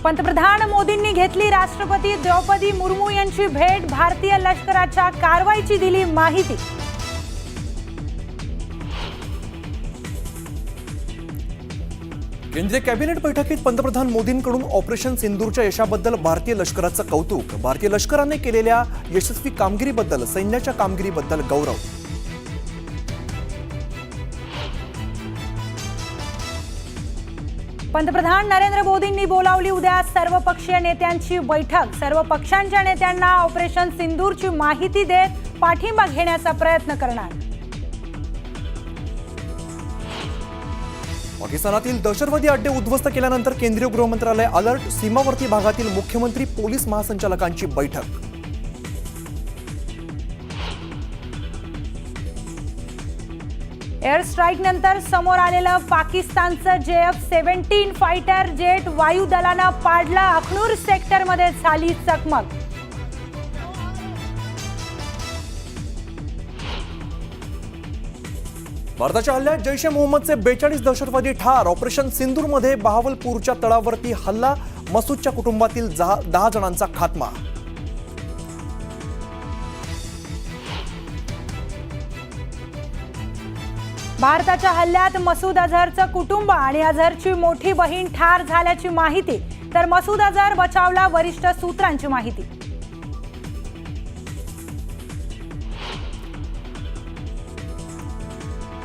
पंतप्रधान मोदींनी घेतली राष्ट्रपती द्रौपदी मुर्मू यांची भेट, भारतीय लष्कराच्या कारवाईची दिली माहिती। केंद्रीय कॅबिनेट बैठकीत पंतप्रधान मोदींकडून ऑपरेशन सिंदूरच्या यशाबद्दल भारतीय लष्कराचं कौतुक, भारतीय लष्कराने केलेल्या यशस्वी कामगिरीबद्दल, सैन्याच्या कामगिरीबद्दल गौरव। पंतप्रधान नरेंद्र मोदींनी बोलावली उद्या सर्वपक्षीय नेत्यांची बैठक, सर्व पक्षांच्या नेत्यांना ऑपरेशन सिंदूरची माहिती देत पाठिंबा घेण्याचा प्रयत्न करणार। पाकिस्तानातील दहशतवादी अड्डे उद्ध्वस्त केल्यानंतर केंद्रीय गृह मंत्रालय अलर्ट, सीमावर्ती भागातील मुख्यमंत्री पोलीस महासंचालकांची बैठक। एअर स्ट्राईक नंतर समोर आलेलं पाकिस्तानचं JF-17 फायटर जेट वायुदलानं पाडलं, अखनूर सेक्टरमध्ये झाली चकमक। भारताच्या हल्ल्यात जैश ए मोहम्मदचे 42 दहशतवादी ठार, ऑपरेशन सिंदूरमध्ये बहावलपूरच्या तळावरती हल्ला, मसूदच्या कुटुंबातील 10 जणांचा खात्मा। भारताच्या हल्ल्यात मसूद अझहरचं कुटुंब आणि अझहरची मोठी बहीण ठार झाल्याची माहिती, तर मसूद अझहर बचावला वरिष्ठ सूत्रांची माहिती।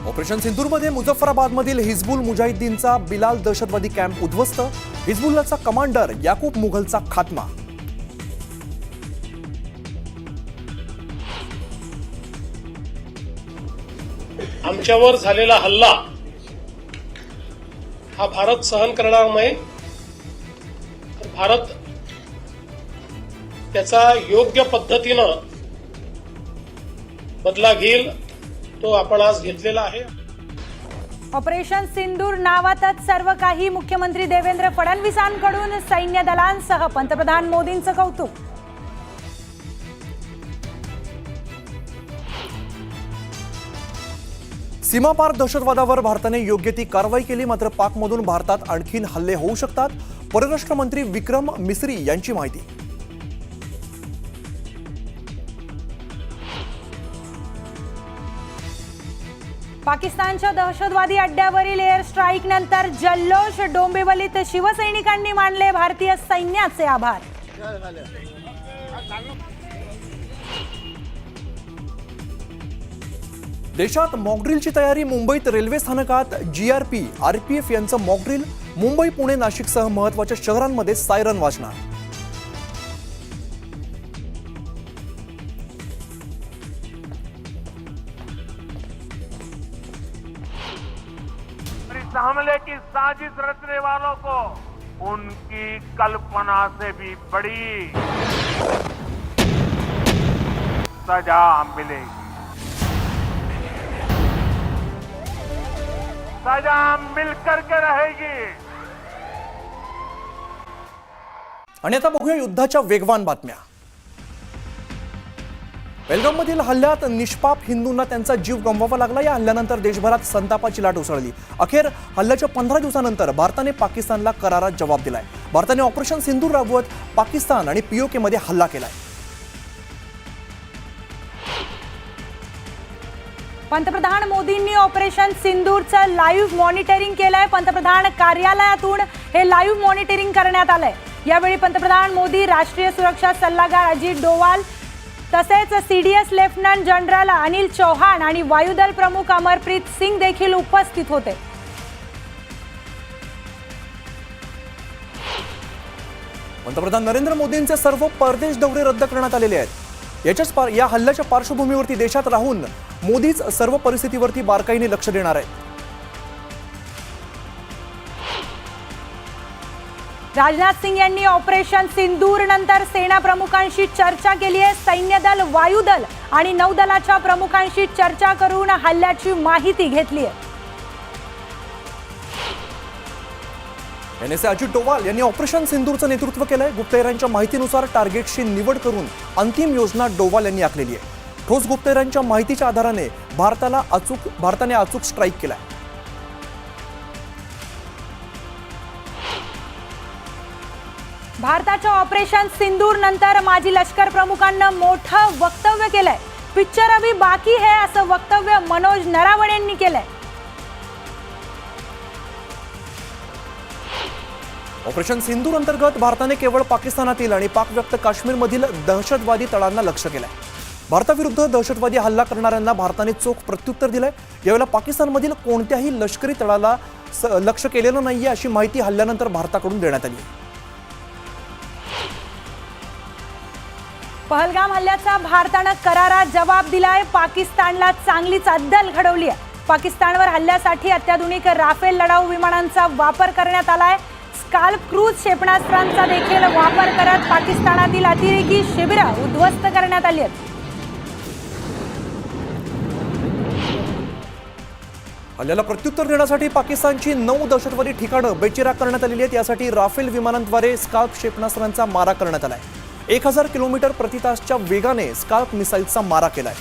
ऑपरेशन सिंदूरमध्ये मुझफ्फराबादमधील हिजबुल मुजाहिद्दीनचा बिलाल दहशतवादी कॅम्प उद्ध्वस्त, हिजबुल्लाचा कमांडर याकूब मुघलचा खात्मा। आमच्यावर झालेला हल्ला हा भारत सहन करणार नाही, तर भारत त्याचा योग्य पद्धतीनं बदला घेईल, तो आपण आज घेतलेला आहे। ऑपरेशन सिंदूर नावातच सर्व काही, मुख्यमंत्री देवेंद्र फडणवीसांकडून सैन्य दलांसह पंतप्रधान मोदींचं कौतुक। सीमापार दहशतवादावर भारताने योग्य ती कारवाई केली, मात्र पाकमधून भारतात आणखीन हल्ले होऊ शकतात, परराष्ट्र मंत्री विक्रम मिसरी यांची माहिती। पाकिस्तानच्या दहशतवादी अड्ड्यावरील एअर स्ट्राईक नंतर जल्लोष, डोंबिवलीत शिवसैनिकांनी मानले भारतीय सैन्याचे आभार। देशात मॉकड्रिलची तयारी, मुंबईत रेल्वे स्थानकात GRP, RPF यांचं मॉकड्रिल, मुंबई, पुणे, नाशिकसह महत्त्वाच्या शहरांमध्ये सायरन वाजणार। इस हमले की साजिश रचने वालों को उनकी कल्पना से भी बड़ी सजा मिलेगी, सजा मिलकर के रहेगी। आणि आता बघूया युद्धाच्या वेगवान बातम्या। बेलगाममधील हल्ल्यात निष्पाप हिंदूंना त्यांचा जीव गमवावा लागला। या हल्ल्यानंतर देशभरात संतापाची लाट उसळली। अखेर हल्ल्याच्या 15 दिवसानंतर भारताने पाकिस्तानला करारात जवाब दिलाय। भारताने ऑपरेशन सिंदूर राबवत पाकिस्तान आणि POK मध्ये हल्ला केलाय। पंतप्रधान मोदींनी ऑपरेशन सिंदूरचं लाईव्ह मॉनिटरिंग केलंय। पंतप्रधान कार्यालयातून हे लाईव्ह मॉनिटरिंग करण्यात आलंय। यावेळी पंतप्रधान मोदी, राष्ट्रीय सुरक्षा सल्लागार अजित डोवाल, तसेच CDS lieutenant general Anil Chauhan आणि वायुदल प्रमुख अमरप्रीत सिंग देखील उपस्थित होते। पंतप्रधान नरेंद्र मोदींचे सर्व परदेश दौरे रद्द करण्यात आलेले आहेत। या हल्ल्याच्या पार्श्वभूमीवरती देशात राहून मोदीच सर्व परिस्थितीवरती बारकाईने लक्ष देणार आहेत। राजनाथ सिंग यांनी ऑपरेशन सिंदूर नंतर सेना प्रमुखांशी चर्चा केली आहे। सैन्य दल, वायुदल आणि नौदलाच्या प्रमुखांशी चर्चा करून हल्ल्याची माहिती घेतली आहे। NSA अजित डोवाल यांनी ऑपरेशन सिंदूरचं नेतृत्व केलंय। गुप्तहेरांच्या माहितीनुसार टार्गेटची निवड करून अंतिम योजना डोवाल यांनी आखलेली आहे। ठोस गुप्तहेरांच्या माहितीच्या आधाराने भारताने अचूक स्ट्राईक केलाय। भारताच्या ऑपरेशन सिंदूर नंतर माजी लष्कर प्रमुखांना मोठं वक्तव्य केलंय. पिक्चर अभी बाकी है असं वक्तव्य मनोज नरावणे यांनी केलंय. ऑपरेशन सिंदूर अंतर्गत भारताने केवळ पाकिस्तानातील आणि पाकव्याप्त काश्मीरमधील दहशतवादी तळांना लक्ष्य केलंय. भारताविरुद्ध दहशतवादी हल्ला करणाऱ्यांना भारताने चोख प्रत्युत्तर दिलंय. यावेळेला पाकिस्तानमधील कोणत्याही लष्करी तळाला लक्ष्य केलेलं नाहीये अशी माहिती हल्ल्यानंतर भारताकडून देण्यात आली. पहलगाम हल्ल्याचा भारतानं करारा जवाब दिलाय. पाकिस्तानला चांगलीच अद्दल घडवली आहे. पाकिस्तानवर हल्ल्यासाठी अत्याधुनिक राफेल लढाऊ विमानांचा वापर करण्यात आलाय. स्काल्प क्रूज क्षेपणास्त्रांचा देखील वापर करत पाकिस्तानातील अतिरेकी शिबिरं उद्ध्वस्त करण्यात आली आहेत. हल्ल्याला प्रत्युत्तर देण्यासाठी पाकिस्तानची 9 दहशतवादी ठिकाणं बेचिराख करण्यात आलेली आहेत. यासाठी राफेल विमानांद्वारे स्काल्प क्षेपणास्त्रांचा मारा करण्यात आलाय. 1000 किलोमीटर प्रति तासच्या वेगाने स्काल्प मिसाईलचा मारा केलाय.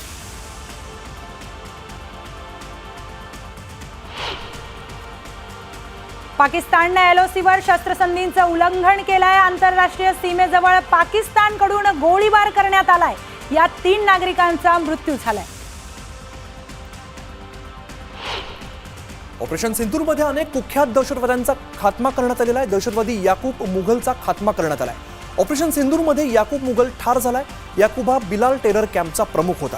पाकिस्तानने एलओसीवर शस्त्रसंधीचं उल्लंघन केलंय. आंतरराष्ट्रीय सीमेजवळ पाकिस्तानकडून गोळीबार करण्यात आलाय. यात 3 नागरिकांचा मृत्यू झालाय. ऑपरेशन सिंदूरमध्ये अनेक कुख्यात दहशतवाद्यांचा खात्मा करण्यात आलेला आहे. दहशतवादी याकूब मुघलचा खात्मा करण्यात आलाय. ऑपरेशन सिंदूरमध्ये याकूब मुघल ठार झालाय. याकूब हा बिलाल टेरर कॅम्पचा प्रमुख होता.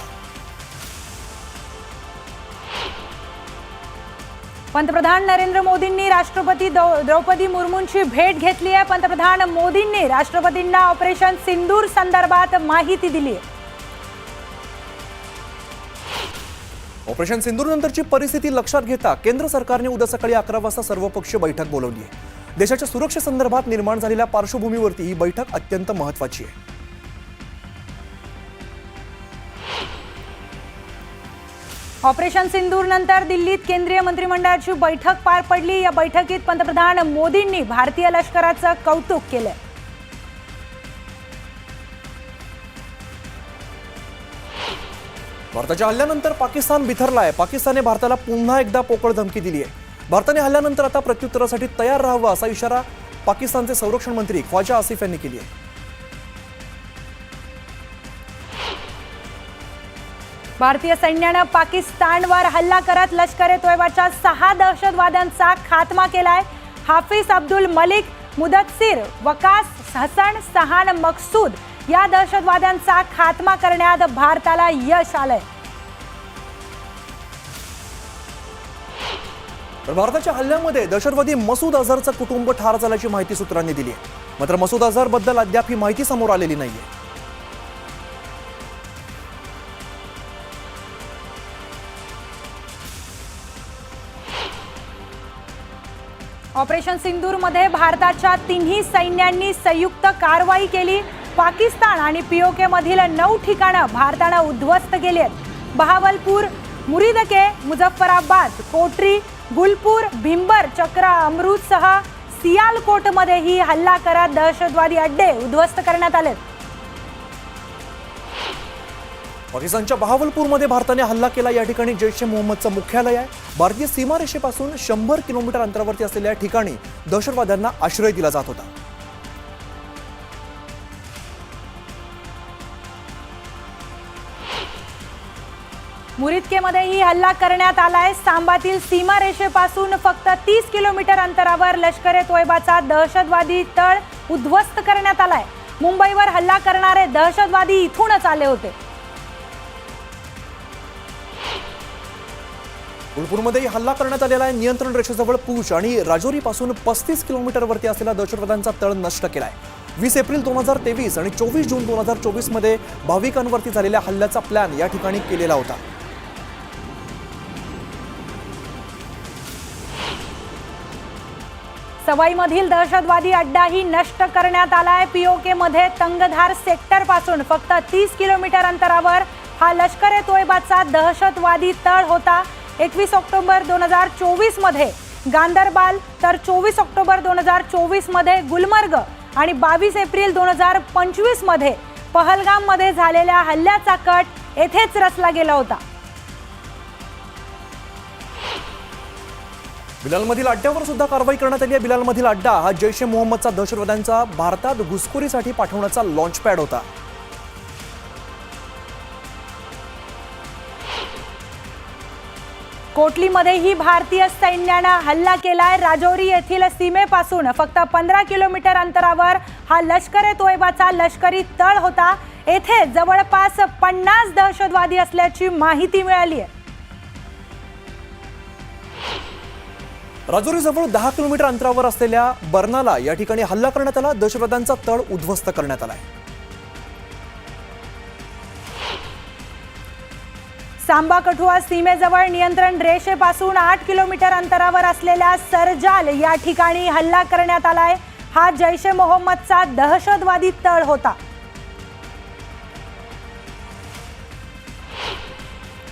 पंतप्रधान नरेंद्र मोदींनी राष्ट्रपती द्रौपदी मुर्मूंची भेट घेतली आहे. पंतप्रधान मोदींनी राष्ट्रपतींना ऑपरेशन सिंदूर संदर्भात माहिती दिली आहे. ऑपरेशन सिंदूर नंतरची परिस्थिती लक्षात घेता केंद्र सरकारने उद्या सकाळी 11 वाजता सर्वपक्षीय बैठक बोलावली आहे. देशाच्या सुरक्षेसंदर्भात निर्माण झालेल्या पार्श्वभूमीवरती ही बैठक अत्यंत महत्त्वाची आहे. ऑपरेशन सिंदूर नंतर दिल्लीत केंद्रीय मंत्रिमंडळाची बैठक पार पडली. या बैठकीत पंतप्रधान मोदींनी भारतीय लष्कराचं कौतुक केलं. भारताच्या हल्ल्यानंतर पाकिस्तान बिथरलाय. पाकिस्तानने भारताला पुन्हा एकदा पोकळ धमकी दिली आहे. भारताने हल्ल्यानंतर आता प्रत्युत्तरासाठी तयार राहावं असा इशारा पाकिस्तानचे संरक्षण मंत्री ख्वाजा आसिफ यांनी केली आहे. भारतीय सैन्यानं पाकिस्तानवर हल्ला करत लष्कर-ए-तोयबाच्या 6 दहशतवाद्यांचा खात्मा केलाय. हाफिज अब्दुल मलिक, मुदस्सीर, वकास हसन, सहान मकसूद या दहशतवाद्यांचा खात्मा करण्यात भारताला यश आलंय. तर भारताच्या हल्ल्यामध्ये दहशतवादी मसूद अझहरचं कुटुंब ठार झाल्याची माहिती सूत्रांनी दिली आहे. मात्र मसूद अझहर बद्दल अद्याप ही माहिती समोर आलेली नाहीये. ऑपरेशन सिंदूरमध्ये भारताच्या 3ही सैन्यांनी संयुक्त कारवाई केली. पाकिस्तान आणि पीओके मधील 9 ठिकाणं भारतानं उद्ध्वस्त केली आहेत. बहावलपूर, मुरीदके, मुझफ्फराबाद, कोटरी, गुलपूर, भिंबर, चक्रा, अमृतसह सियालकोटमध्येही हल्ला करत दहशतवादी अड्डे उद्ध्वस्त करण्यात आले. पाकिस्तानच्या बहावलपूरमध्ये भारताने हल्ला केला. या ठिकाणी जैश ए मोहम्मदचं मुख्यालय आहे. भारतीय सीमारेषेपासून 100 किलोमीटर अंतरावरती असलेल्या ठिकाणी दहशतवाद्यांना आश्रय दिला जात होता. मुरीदकेमध्येही हल्ला करण्यात आलाय. सांबातील सीमारेषेपासून फक्त 30 किलोमीटर अंतरावर लष्कर-ए-तोयबाचा दहशतवादी तळ उद्ध्वस्त करण्यात आलाय. मुंबईवर हल्ला करणारे दहशतवादी इथूनच आले होते. गुलपूरमध्येही हल्ला करण्यात आलेला आहे. नियंत्रण रेषेजवळ पूंछ आणि राजौरीपासून 35 किलोमीटरवरती असलेला दहशतवाद्यांचा तळ नष्ट केलाय. 20 एप्रिल 2023 आणि 24 जून 2024 मध्ये भाविकांवरती झालेल्या हल्ल्याचा प्लॅन या ठिकाणी केलेला होता. सवाईमधील दहशतवादी अड्डाही नष्ट करण्यात आलाय. पीओके मध्ये तंगधार सेक्टर पासून फक्त 30 किलोमीटर अंतरावर हा लष्कर-ए-तोयबाचा दहशतवादी तळ होता. 21 ऑक्टोबर 2024 मध्ये गांदरबाल, तर 24 ऑक्टोबर 2024 मध्ये गुलमर्ग आणि 22 एप्रिल 2025 मध्ये पहलगाम मध्ये झालेल्या हल्ल्याचा कट येथेच रचला गेला होता. बिलालमधील अड्ड्यावर सुद्धा कारवाई करण्यात आली आहे. बिलालमधील अड्डा हा जैश ए मोहम्मदचा दहशतवाद्यांचा भारतात घुसखोरीसाठी पाठवण्याचा लॉन्चपॅड होता. कोटलीमध्येही भारतीय सैन्यानं हल्ला केलाय. राजौरी येथील सीमेपासून फक्त 15 किलोमीटर अंतरावर हा लष्कर ए तोयबाचा लष्करी तळ होता. येथे जवळपास 50 दहशतवादी असल्याची माहिती मिळाली आहे. राजौरीजवळ 10 किलोमीटर अंतरावर असलेल्या बर्नाला या ठिकाणी हल्ला करण्यात आला. दहशतवाद्यांचा तळ उद्ध्वस्त करण्यात आलाय. सांबा कठुआ सीमेजवळ नियंत्रण रेषेपासून 8 किलोमीटर अंतरावर असलेल्या सरजाल या ठिकाणी हल्ला करण्यात आलाय. हा जैश ए मोहम्मदचा दहशतवादी तळ होता.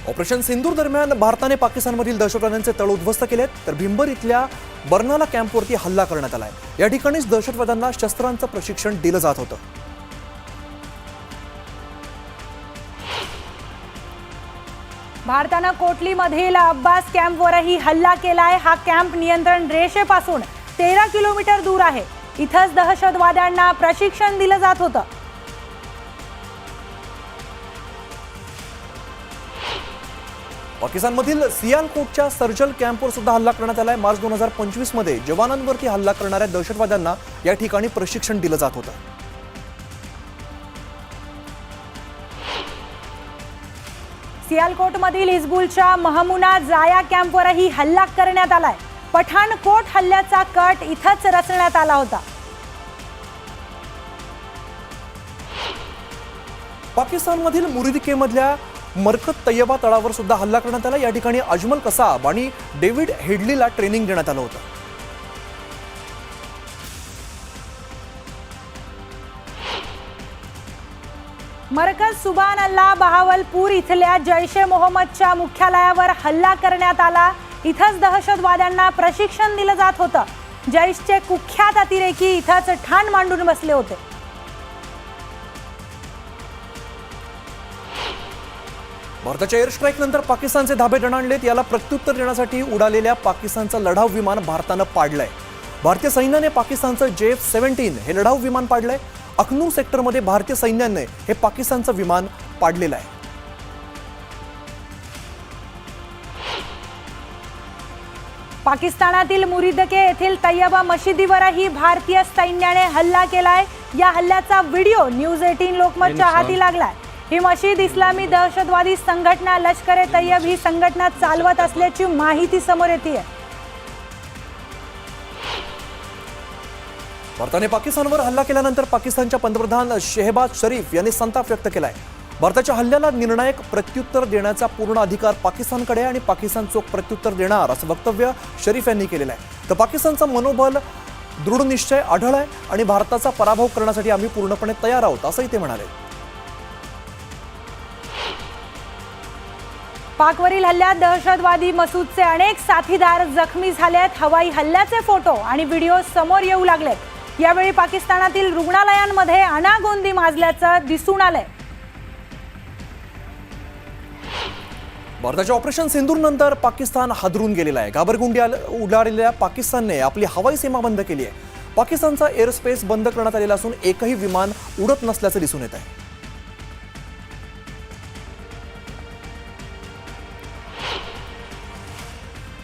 ऑपरेशन सिंदूर दरम्यान भारताने पाकिस्तानमधील दहशतवाद्यांचे तळ उद्ध्वस्त केलेत, तर भिंबर इथल्या बर्नाला कॅम्पवरती हल्ला करण्यात आलाय. या ठिकाणीच दहशतवाद्यांना शस्त्रांचं प्रशिक्षण दिलं जात होतं. भारतानं कोटलीमधील अब्बास कॅम्पवरही हल्ला केलाय. हा कॅम्प नियंत्रण रेषेपासून 13 किलोमीटर दूर आहे. इथंच दहशतवाद्यांना प्रशिक्षण दिलं जात होतं. पाकिस्तानमधील सियालकोटच्या सर्जल कॅम्पवर सुद्धा हल्ला करण्यात आलाय. मार्च 2025 मध्ये जवानांवरती हल्ला करणाऱ्या दहशतवाद्यांना या ठिकाणी प्रशिक्षण दिलं जात होतं. सियालकोटमधील हिजबुलच्या महमुना जाया कॅम्पवरही हल्ला करण्यात आलाय. पठाणकोट हल्ल्याचा कट इथंच रचण्यात आला होता. पाकिस्तानमधील मुरिदकेमधल्या मरकत तय्यबा तळावर सुद्धा हल्ला करण्यात आला. या ठिकाणी अजमल कसाब आणि डेव्हिड हेडलीला ट्रेनिंग देण्यात आलं होतं. मरकज सुबान अल्ला बहावलपूर इथल्या जैश ए मोहम्मदच्या मुख्यालयावर हल्ला करण्यात आला. इथंच दहशतवाद्यांना प्रशिक्षण दिलं जात होतं. जैशचे कुख्यात अतिरेकी इथंच ठाण मांडून बसले होते. भारताच्या एअर स्ट्राईक नंतर पाकिस्तानचे धाबे दणाणलेत. याला प्रत्युत्तर देण्यासाठी उडालेल्या पाकिस्तानचं लढाऊ विमान भारतानं पाडलंय. भारतीय सैन्याने पाकिस्तानचं JF-17 हे लढाऊ विमान पाडलंय. अखनूर सेक्टरमध्ये भारतीय सैन्याने हे पाकिस्तानचं विमान पाडलेलं आहे. पाकिस्तानातील मुरिदके येथील तय्यबा मशिदीवरही भारतीय सैन्याने हल्ला केलाय. या हल्ल्याचा व्हिडिओ न्यूज 18 लोकमतच्या हाती लागलाय. ही मशीद इस्लामी दहशतवादी संघटना लष्कर ए तय्यब ही संघटना चालवत असल्याची माहिती समोर येते. भारताने पाकिस्तानवर हल्ला केल्यानंतर पाकिस्तानच्या पंतप्रधान शेहबाज शरीफ यांनी संताप व्यक्त केलाय. भारताच्या हल्ल्याला निर्णायक प्रत्युत्तर देण्याचा पूर्ण अधिकार पाकिस्तानकडे आणि पाकिस्तान चोख प्रत्युत्तर देणार असं वक्तव्य शरीफ यांनी केलेलं आहे. तर पाकिस्तानचं मनोबल दृढ निश्चय आढळ आहे आणि भारताचा पराभव करण्यासाठी आम्ही पूर्णपणे तयार आहोत असंही ते म्हणाले. पाकवरील हल्ल्यात दहशतवादी मसूदचे अनेक साथीदार जखमी झालेत. हवाई हल्ल्याचे फोटो आणि व्हिडिओ समोर येऊ लागलेत. यावेळी पाकिस्तानातील रुग्णालयांमध्ये अनागोंदी माजल्याचं दिसून आलंय. भारताच्या ऑपरेशन सिंदूर नंतर पाकिस्तान हादरून गेलेला आहे. घाबरगुंडी उडालेल्या पाकिस्तानने आपली हवाई सीमा बंद केली आहे. पाकिस्तानचा एअर स्पेस बंद करण्यात आलेला असून एकही विमान उडत नसल्याचं दिसून येत आहे.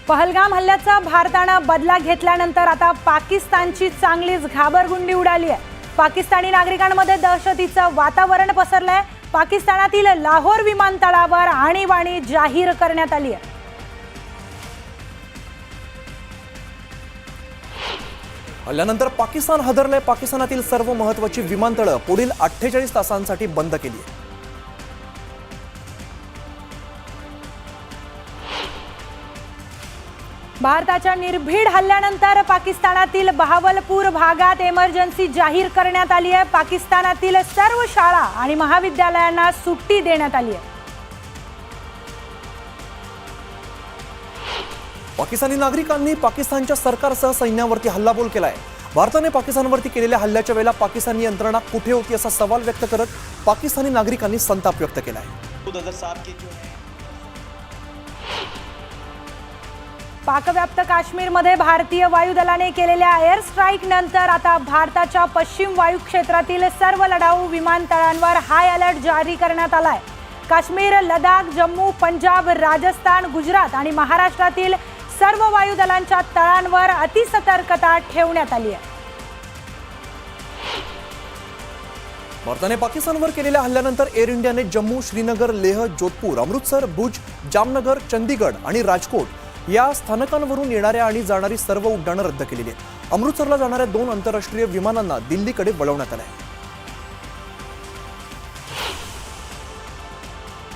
पहलगाम हल्ल्याचा भारतानं बदला घेतल्यानंतर आता पाकिस्तानची चांगलीच घाबरगुंडी उडाली आहे. पाकिस्तानी नागरिकांमध्ये दहशतीचं वातावरण पसरलंय. पाकिस्तानातील लाहोर विमानतळावर आणीबाणी जाहीर करण्यात आली आहे. हल्ल्यानंतर पाकिस्तान हादरलंय. पाकिस्तानातील सर्व महत्त्वाची विमानतळं पुढील 48 तासांसाठी बंद केली आहेत. भारताच्या निर्भीड हल्ल्यानंतर पाकिस्तानातील बहावलपूर भागात इमर्जन्सी जाहीर करण्यात आली आहे. पाकिस्तानातील सर्व शाळा आणि महाविद्यालयांना सुट्टी देण्यात आली आहे. पाकिस्तानी नागरिकांनी पाकिस्तानच्या सरकारसह सैन्यावरती हल्लाबोल केलाय. भारताने पाकिस्तानवरती केलेल्या हल्ल्याच्या वेळेला पाकिस्तानी यंत्रणा कुठे होती असा सवाल व्यक्त करत पाकिस्तानी नागरिकांनी संताप व्यक्त केलाय. पाकव्याप्त काश्मीरमध्ये भारतीय वायुदलाने केलेल्या एअर स्ट्राईक नंतर आता भारताच्या पश्चिम वायू क्षेत्रातील सर्व लढाऊ विमानतळांवर हाय अलर्ट जारी करण्यात आलाय. काश्मीर, लडाख, जम्मू, पंजाब, राजस्थान, गुजरात आणि महाराष्ट्रातील सर्व वायुदलांच्या तळांवर अतिसतर्कता ठेवण्यात आली आहे. भारताने पाकिस्तानवर केलेल्या हल्ल्यानंतर एअर इंडियाने जम्मू, श्रीनगर, लेह, जोधपूर, अमृतसर, भुज, जामनगर, चंदीगड आणि राजकोट या स्थानकांवरून येणाऱ्या आणि जाणारी सर्व उड्डाणं रद्द केलेली आहेत. अमृतसरला जाणाऱ्या 2 आंतरराष्ट्रीय विमानांना दिल्लीकडे वळवण्यात आलं आहे.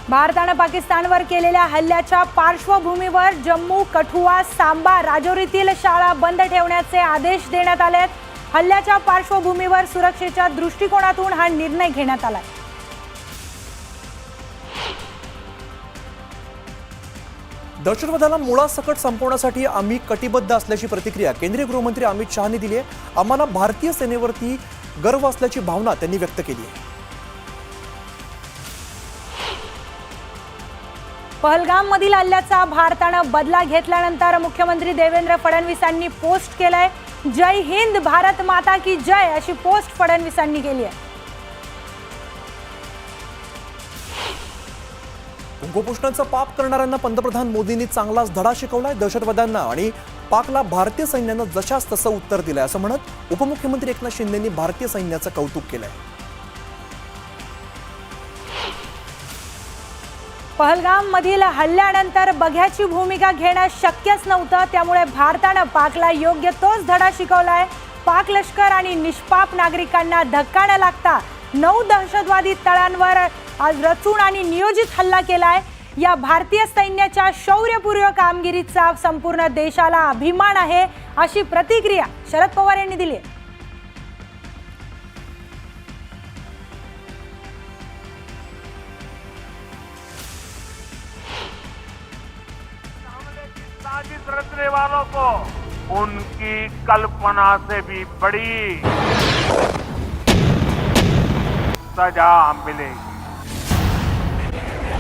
भारतानं पाकिस्तानवर केलेल्या हल्ल्याच्या पार्श्वभूमीवर जम्मू, कठुआ, सांबा, राजौरीतील शाळा बंद ठेवण्याचे आदेश देण्यात आले आहेत. हल्ल्याच्या पार्श्वभूमीवर सुरक्षेच्या दृष्टिकोनातून हा निर्णय घेण्यात आलाय. दहशतवादाला मुळासकट संपवण्यासाठी आम्ही कटिबद्ध असल्याची प्रतिक्रिया केंद्रीय गृहमंत्री अमित शहानी दिली आहे. आम्हाला भारतीय सेनेवरती गर्व असल्याची भावना त्यांनी व्यक्त केली आहे. पहलगाममधील हल्ल्याचा भारतानं बदला घेतल्यानंतर मुख्यमंत्री देवेंद्र फडणवीसांनी पोस्ट केलंय. जय हिंद, भारत माता की जय अशी पोस्ट फडणवीसांनी केली आहे. कुपोषणाचं पाप करणाऱ्यांना पंतप्रधान मोदींनी चांगलाच धडा शिकवलाय. दहशतवाद्यांना आणि पाकला भारतीय सैन्यानं जशास तसं उत्तर दिलंय असं म्हणत उपमुख्यमंत्री एकनाथ शिंदेंनी भारतीय सैन्याचं कौतुक केलंय. पहलगाममधील हल्ल्यानंतर बघ्याची भूमिका घेणं शक्यच नव्हतं. त्यामुळे भारतानं पाकला योग्य तोच धडा शिकवलाय. पाक लष्कर आणि निष्पाप नागरिकांना धक्का न लागता 9 दहशतवादी तळांवर आज रचून आणि नियोजित हल्ला केलाय. या भारतीय सैन्याच्या शौर्यपूर्ण कामगिरीचा संपूर्ण देशाला अभिमान आहे अशी प्रतिक्रिया शरद पवार यांनी दिली आहे. साजिश रचने वालों को उनकी कल्पना से भी बड़ी सजा मिलेगी.